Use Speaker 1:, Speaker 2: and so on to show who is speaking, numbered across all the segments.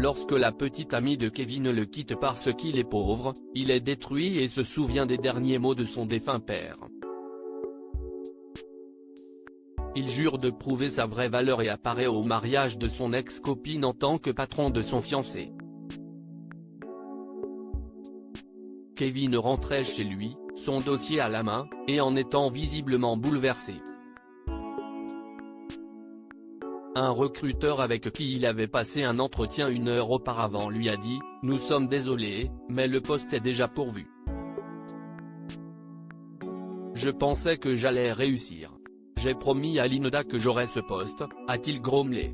Speaker 1: Lorsque la petite amie de Kevin le quitte parce qu'il est pauvre, il est détruit et se souvient des derniers mots de son défunt père. Il jure de prouver sa vraie valeur et apparaît au mariage de son ex-copine en tant que patron de son fiancé. Kevin rentrait chez lui, son dossier à la main, et en étant visiblement bouleversé. Un recruteur avec qui il avait passé un entretien 1 heure auparavant lui a dit « Nous sommes désolés, mais le poste est déjà pourvu. Je pensais que j'allais réussir. J'ai promis à Linda que j'aurais ce poste », a-t-il grommelé.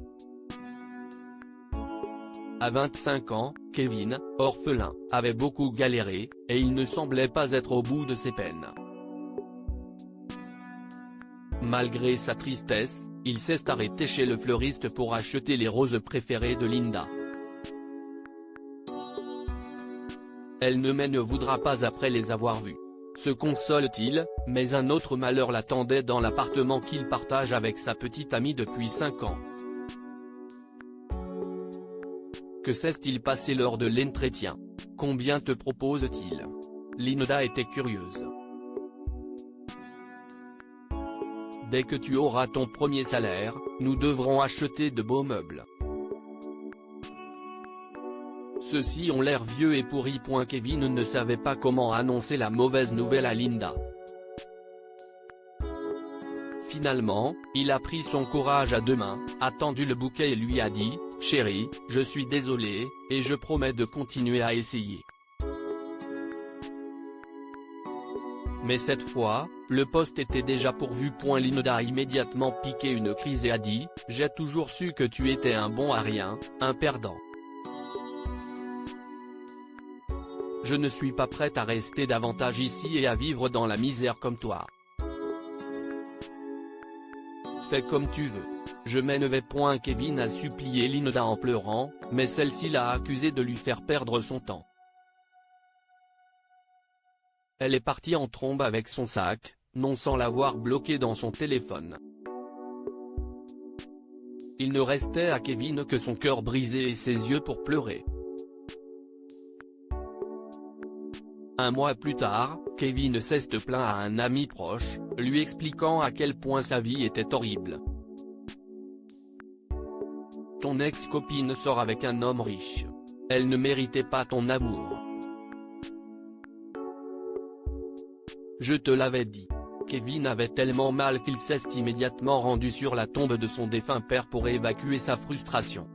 Speaker 1: À 25 ans, Kevin, orphelin, avait beaucoup galéré, et il ne semblait pas être au bout de ses peines. Malgré sa tristesse, il s'est arrêté chez le fleuriste pour acheter les roses préférées de Linda. Elle ne voudra pas après les avoir vues. Se console-t-il, mais un autre malheur l'attendait dans l'appartement qu'il partage avec sa petite amie depuis 5 ans. Que s'est-il passé lors de l'entretien? Combien te propose-t-il? Linda était curieuse. Dès que tu auras ton premier salaire, nous devrons acheter de beaux meubles. Ceux-ci ont l'air vieux et pourris. Kevin ne savait pas comment annoncer la mauvaise nouvelle à Linda. Finalement, il a pris son courage à deux mains, a tendu le bouquet et lui a dit « Chérie, je suis désolé, et je promets de continuer à essayer. » Mais cette fois, le poste était déjà pourvu. Linda a immédiatement piqué une crise et a dit « J'ai toujours su que tu étais un bon à rien, un perdant. Je ne suis pas prête à rester davantage ici et à vivre dans la misère comme toi. Fais comme tu veux. Je m'en vais. » Kevin a supplié Linda en pleurant, mais celle-ci l'a accusé de lui faire perdre son temps. Elle est partie en trombe avec son sac, non sans l'avoir bloqué dans son téléphone. Il ne restait à Kevin que son cœur brisé et ses yeux pour pleurer. Un mois plus tard, Kevin s'est plaint à un ami proche, lui expliquant à quel point sa vie était horrible. « Ton ex-copine sort avec un homme riche. Elle ne méritait pas ton amour. Je te l'avais dit. » Kevin avait tellement mal qu'il s'est immédiatement rendu sur la tombe de son défunt père pour évacuer sa frustration.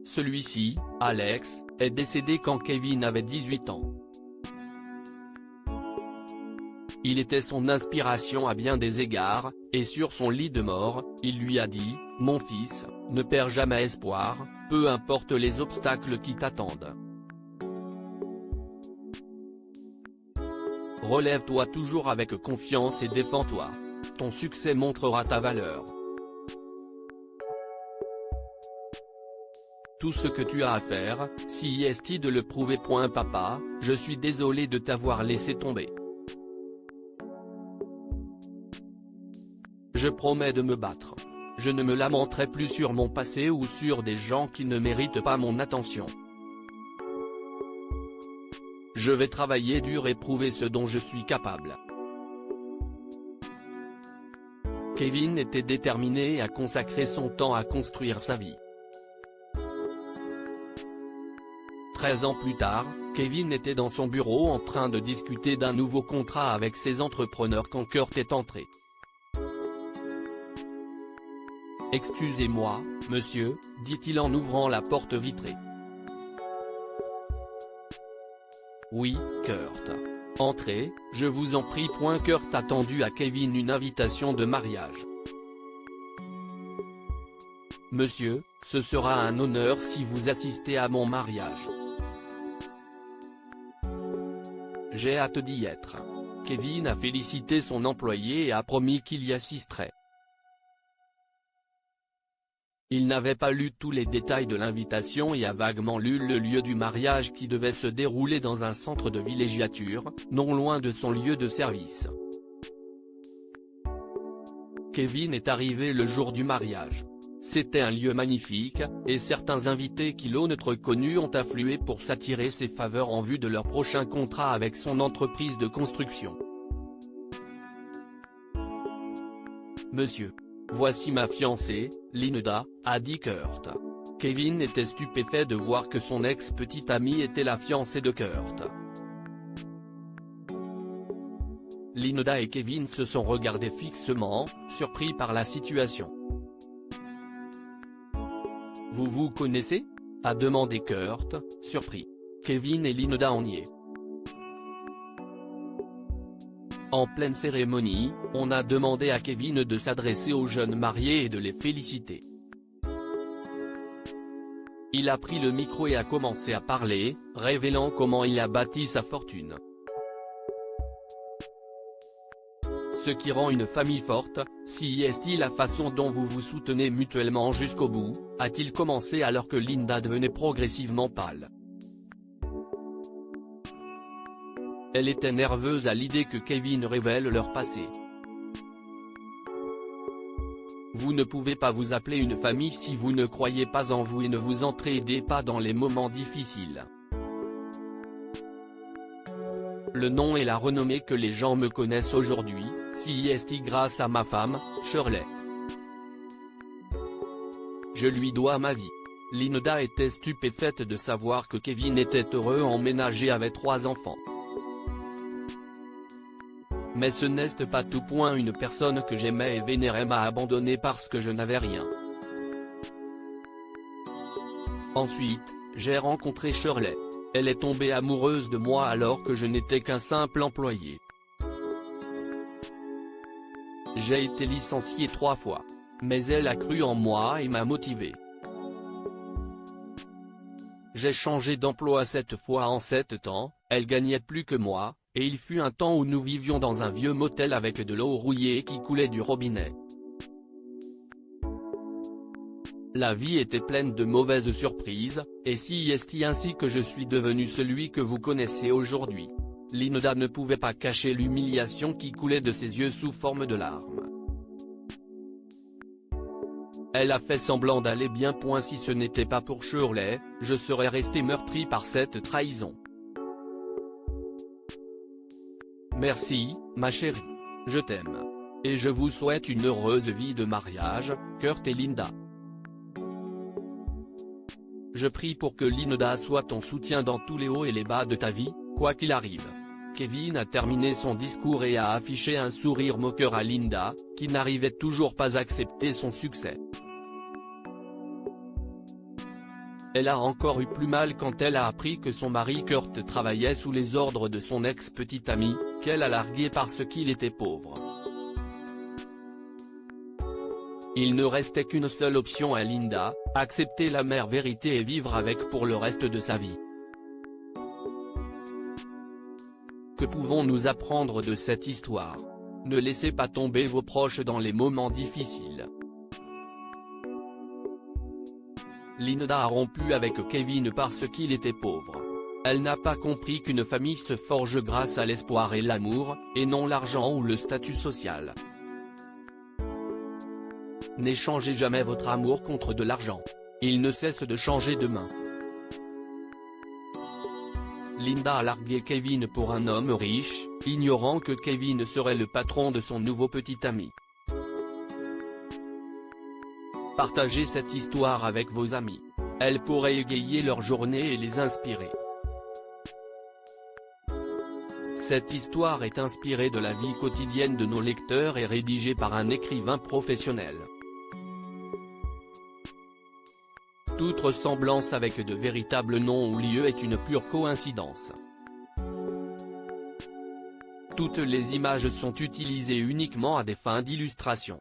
Speaker 1: Celui-ci, Alex, est décédé quand Kevin avait 18 ans. Il était son inspiration à bien des égards, et sur son lit de mort, il lui a dit « Mon fils, ne perds jamais espoir, peu importe les obstacles qui t'attendent. Relève-toi toujours avec confiance et défends-toi. Ton succès montrera ta valeur. Tout ce que tu as à faire, si est de le prouver. Papa, je suis désolé de t'avoir laissé tomber. Je promets de me battre. Je ne me lamenterai plus sur mon passé ou sur des gens qui ne méritent pas mon attention. Je vais travailler dur et prouver ce dont je suis capable. » Kevin était déterminé à consacrer son temps à construire sa vie. 13 ans plus tard, Kevin était dans son bureau en train de discuter d'un nouveau contrat avec ses entrepreneurs quand Kurt est entré. « Excusez-moi, monsieur, » dit-il en ouvrant la porte vitrée. « Oui, Kurt. Entrez, je vous en prie. » Kurt a tendu à Kevin une invitation de mariage. « Monsieur, ce sera un honneur si vous assistez à mon mariage. J'ai hâte d'y être. » Kevin a félicité son employé et a promis qu'il y assisterait. Il n'avait pas lu tous les détails de l'invitation et a vaguement lu le lieu du mariage qui devait se dérouler dans un centre de villégiature, non loin de son lieu de service. Kevin est arrivé le jour du mariage. C'était un lieu magnifique, et certains invités kilomètres connus ont afflué pour s'attirer ses faveurs en vue de leur prochain contrat avec son entreprise de construction. Monsieur. Voici ma fiancée, Linda, a dit Kurt. Kevin était stupéfait de voir que son ex-petite amie était la fiancée de Kurt. Linda et Kevin se sont regardés fixement, surpris par la situation. Vous vous connaissez ? A demandé Kurt, surpris. Kevin et Linda ont nié. En pleine cérémonie, on a demandé à Kevin de s'adresser aux jeunes mariés et de les féliciter. Il a pris le micro et a commencé à parler, révélant comment il a bâti sa fortune. Ce qui rend une famille forte, si est la façon dont vous vous soutenez mutuellement jusqu'au bout, a-t-il commencé alors que Linda devenait progressivement pâle. Elle était nerveuse à l'idée que Kevin révèle leur passé. Vous ne pouvez pas vous appeler une famille si vous ne croyez pas en vous et ne vous entraidez pas dans les moments difficiles. Le nom et la renommée que les gens me connaissent aujourd'hui, si est grâce à ma femme, Shirley. Je lui dois ma vie. Linda était stupéfaite de savoir que Kevin était heureux emménagé avec 3 enfants. Mais ce n'est pas tout point une personne que j'aimais et vénérais m'a abandonné parce que je n'avais rien. Ensuite, j'ai rencontré Shirley. Elle est tombée amoureuse de moi alors que je n'étais qu'un simple employé. J'ai été licencié 3 fois. Mais elle a cru en moi et m'a motivé. J'ai changé d'emploi 7 fois en 7 ans, elle gagnait plus que moi, et il fut un temps où nous vivions dans un vieux motel avec de l'eau rouillée qui coulait du robinet. La vie était pleine de mauvaises surprises, et si est ainsi que je suis devenu celui que vous connaissez aujourd'hui. Linda ne pouvait pas cacher l'humiliation qui coulait de ses yeux sous forme de larmes. Elle a fait semblant d'aller bien. Si ce n'était pas pour Shirley, je serais resté meurtri par cette trahison. Merci, ma chérie. Je t'aime. Et je vous souhaite une heureuse vie de mariage, Kurt et Linda. Je prie pour que Linda soit ton soutien dans tous les hauts et les bas de ta vie, quoi qu'il arrive. Kevin a terminé son discours et a affiché un sourire moqueur à Linda, qui n'arrivait toujours pas à accepter son succès. Elle a encore eu plus mal quand elle a appris que son mari Kurt travaillait sous les ordres de son ex-petite amie, qu'elle a largué parce qu'il était pauvre. Il ne restait qu'une seule option à Linda, accepter l'amère vérité et vivre avec pour le reste de sa vie. Que pouvons-nous apprendre de cette histoire ? Ne laissez pas tomber vos proches dans les moments difficiles. Linda a rompu avec Kevin parce qu'il était pauvre. Elle n'a pas compris qu'une famille se forge grâce à l'espoir et l'amour, et non l'argent ou le statut social. N'échangez jamais votre amour contre de l'argent. Il ne cesse de changer de main. Linda a largué Kevin pour un homme riche, ignorant que Kevin serait le patron de son nouveau petit ami. Partagez cette histoire avec vos amis. Elle pourrait égayer leur journée et les inspirer. Cette histoire est inspirée de la vie quotidienne de nos lecteurs et rédigée par un écrivain professionnel. Toute ressemblance avec de véritables noms ou lieux est une pure coïncidence. Toutes les images sont utilisées uniquement à des fins d'illustration.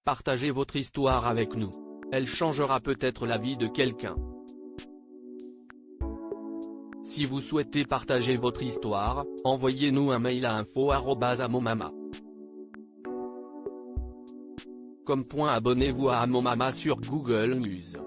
Speaker 1: Partagez votre histoire avec nous. Elle changera peut-être la vie de quelqu'un. Si vous souhaitez partager votre histoire, envoyez-nous un mail à info@amomama. Abonnez-vous à Amomama sur Google News.